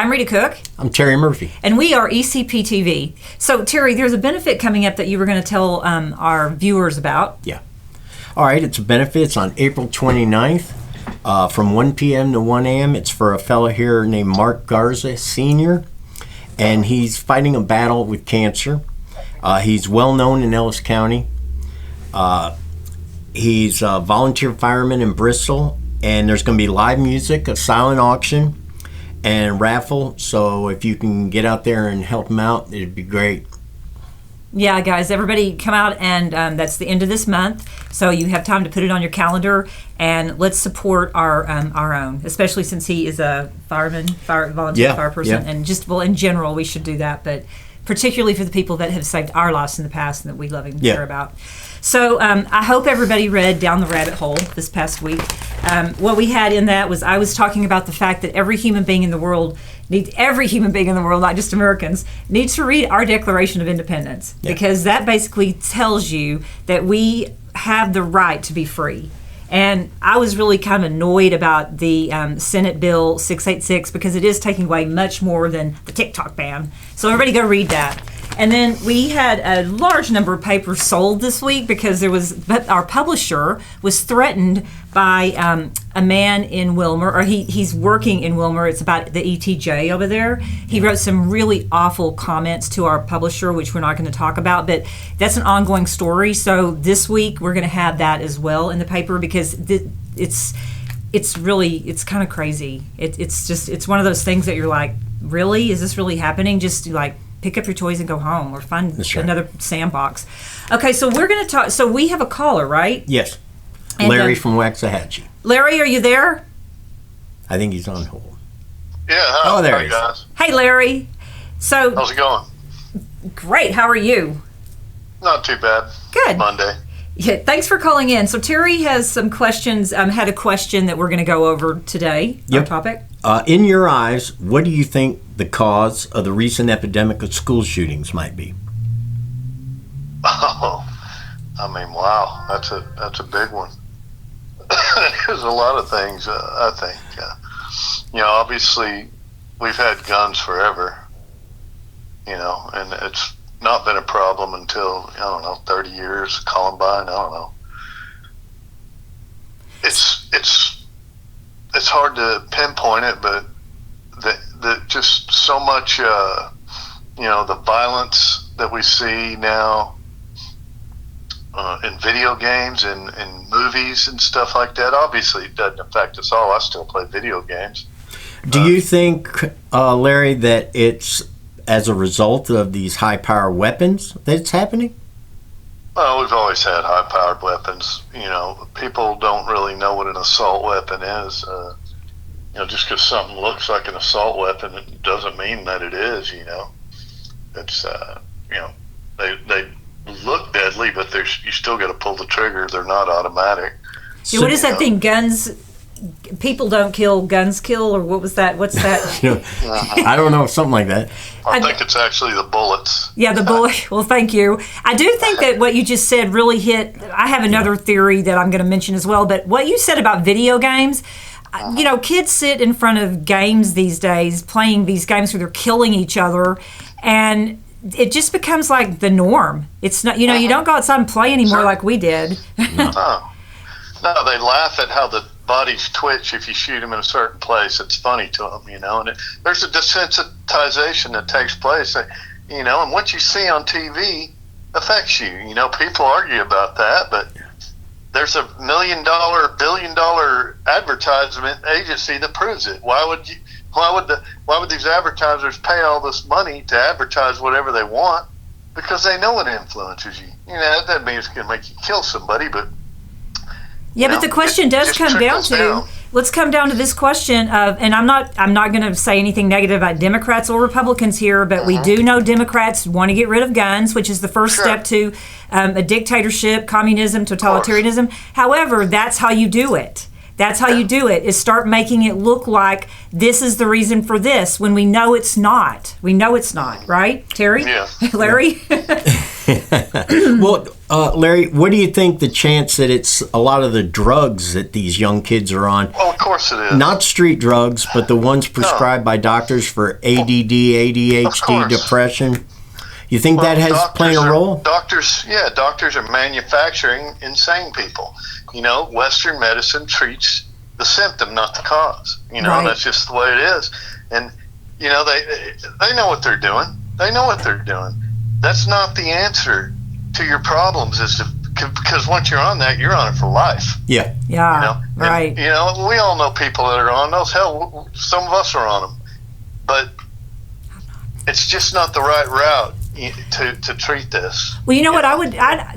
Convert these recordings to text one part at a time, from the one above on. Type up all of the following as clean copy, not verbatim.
I'm Rita Cook. I'm Terry Murphy. And we are ECP-TV. So, Terry, there's a benefit coming up that you were going to tell our viewers about. Yeah. All right, it's a benefit. It's on April 29th from 1 p.m. to 1 a.m. It's for a fellow here named Mark Garza, Sr., and he's fighting a battle with cancer. He's well known in Ellis County. He's a volunteer fireman in Bristol, and there's going to be live music, a silent auction, and raffle. So if you can get out there and help him out, it'd be great. Yeah, guys, everybody come out, and that's the end of this month. So you have time to put it on your calendar, and let's support our own, especially since he is a volunteer fire person, and just, well, in general, we should do that, but particularly for the people that have saved our lives in the past and that we love and care about. So I hope everybody read Down the Rabbit Hole this past week. What we had in that was I was talking about the fact that every human being in the world, not just Americans, needs to read our Declaration of Independence, because that basically tells you that we have the right to be free. And I was really kind of annoyed about the Senate Bill 686 because it is taking away much more than the TikTok ban. So everybody go read that. And then we had a large number of papers sold this week because our publisher was threatened by a man in Wilmer, or he's working in Wilmer. It's about the ETJ over there. He wrote some really awful comments to our publisher, which we're not going to talk about, but that's an ongoing story. So this week we're going to have that as well in the paper because it's kind of crazy. It's one of those things that you're like, really? Is this really happening? Just like pick up your toys and go home or find another sandbox. Okay, so we're going to talk. So we have a caller, right? Yes. And Larry from Waxahachie. Larry, are you there? I think he's on hold. Yeah. Hi. Oh, there he he is. Guys. Hey, Larry. So how's it going? Great. How are you? Not too bad. Good. Monday. Yeah, thanks for calling in. So Terry has some questions, had a question that we're going to go over today, our topic. In your eyes, what do you think the cause of the recent epidemic of school shootings might be? Oh, I mean, wow, that's a big one. There's a lot of things, I think. Obviously, we've had guns forever, and it's not been a problem until, 30 years, Columbine, I don't know. It's hard to pinpoint it, but the just so much, the violence that we see now in video games and in movies and stuff like that, obviously it doesn't affect us all. I still play video games. Do you think, Larry, that it's as a result of these high-power weapons that it's happening? Well, we've always had high-powered weapons. People don't really know what an assault weapon is. Just because something looks like an assault weapon, it doesn't mean that it is. It's they look deadly, but you still got to pull the trigger. They're not automatic. So, what is that thing? Guns. People don't kill, guns kill, or what was that? What's that? I don't know, something like that. I think it's actually the bullets. Yeah, the bullet. Well, thank you. I do think that what you just said really hit. I have another theory that I'm going to mention as well, but what you said about video games, kids sit in front of games these days, playing these games where they're killing each other, and it just becomes like the norm. It's not, you don't go outside and play anymore like we did. No, they laugh at how the bodies twitch if you shoot them in a certain place. It's funny to them, and there's a desensitization that takes place, and what you see on TV affects you. People argue about that, but there's a $1 million, $1 billion advertisement agency that proves it. Why would these advertisers pay all this money to advertise whatever they want? Because they know it influences you. That doesn't mean it's going to make you kill somebody, but but the question does come down to, let's come down to this question of, and I'm not going to say anything negative about Democrats or Republicans here, but we do know Democrats want to get rid of guns, which is the first step to a dictatorship, communism, totalitarianism. However, that's how you do it. That's how you do it, is start making it look like this is the reason for this when we know it's not. We know it's not, right, Terry? Yeah. Larry? Well, Larry, what do you think the chance that it's a lot of the drugs that these young kids are on? Well, of course it is. Not street drugs, but the ones prescribed by doctors for ADD, ADHD, depression. You think that has played a role? Doctors are manufacturing insane people. You know, Western medicine treats the symptom, not the cause. You know, Right. That's just the way it is. And, you know, they know what they're doing. They know what they're doing. That's not the answer to your problems, because once you're on that, you're on it for life. Yeah. Yeah. You know? Right. And, you know, we all know people that are on those. Hell, some of us are on them. But it's just not the right route to treat this. Well, you know what?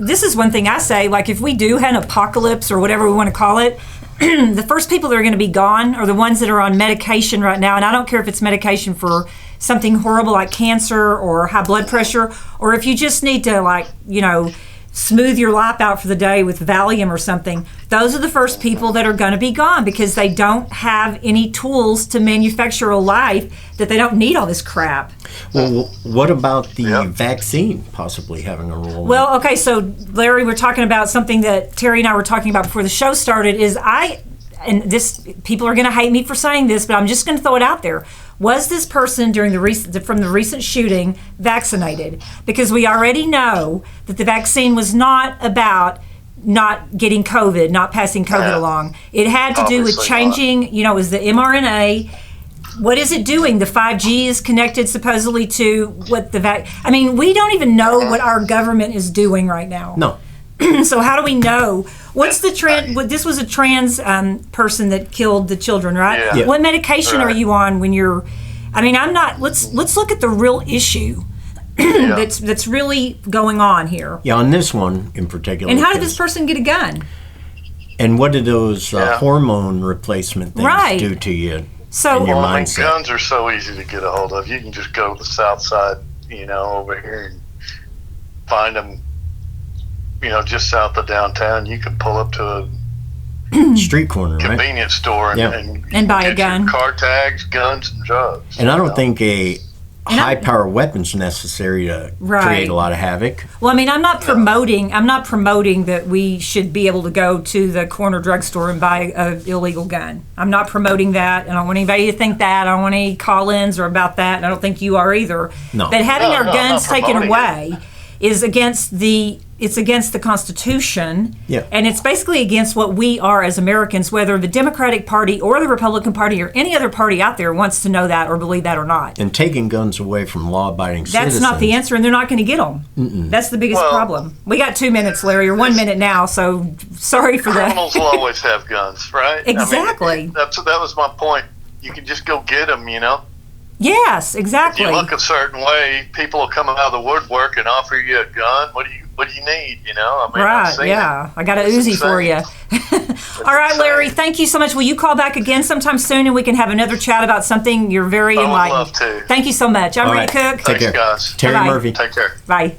This is one thing I say, like if we do have an apocalypse or whatever we want to call it, the first people that are going to be gone are the ones that are on medication right now. And I don't care if it's medication for something horrible like cancer or high blood pressure, or if you just need to, like, you know, smooth your life out for the day with Valium or something. Those are the first people that are going to be gone because they don't have any tools to manufacture a life, that they don't need all this crap. Well, what about the vaccine possibly having a role? Well, okay, so Larry, we're talking about something that Terry and I were talking about before the show started. People are going to hate me for saying this, but I'm just going to throw it out there. Was this person from the recent shooting vaccinated? Because we already know that the vaccine was not about not getting COVID, not passing COVID along. It had to do with changing, it was the mRNA. What is it doing? The 5G is connected supposedly to what we don't even know what our government is doing right now. No. So how do we know? What's the trend? This was a trans person that killed the children, right? Yeah. What medication are you on when you're? I'm not. Let's look at the real issue that's really going on here. Yeah, on this one in particular. And how did this person get a gun? And what did those hormone replacement things do to you? So, in your mindset? Guns are so easy to get a hold of. You can just go to the south side, over here and find them. Just south of downtown, you can pull up to a street corner, convenience store and buy a gun, car tags, guns, and drugs. And I don't think a high-power weapon's necessary to create a lot of havoc. Well, I'm not promoting that we should be able to go to the corner drugstore and buy an illegal gun. I'm not promoting that. I don't want anybody to think that. I don't want any call-ins or about that. And I don't think you are either. No. But having our guns taken away is against the Constitution, and it's basically against what we are as Americans, whether the Democratic Party or the Republican Party or any other party out there wants to know that or believe that or not. And taking guns away from law-abiding citizens. That's not the answer, and they're not going to get them. That's the biggest problem. We got 2 minutes, Larry, or 1 minute now, so sorry for that. Criminals will always have guns, right? Exactly. That was my point. You can just go get them, Yes, exactly. If you look a certain way, people will come out of the woodwork and offer you a gun. What do you need? Right? Yeah, I got a Uzi for you. All right, Larry. Thank you so much. Will you call back again sometime soon, and we can have another chat about something? You're very enlightened. I would love to. Thank you so much. I'm Rita Cook. Take care, guys. Terry Bye-bye. Murphy. Take care. Bye.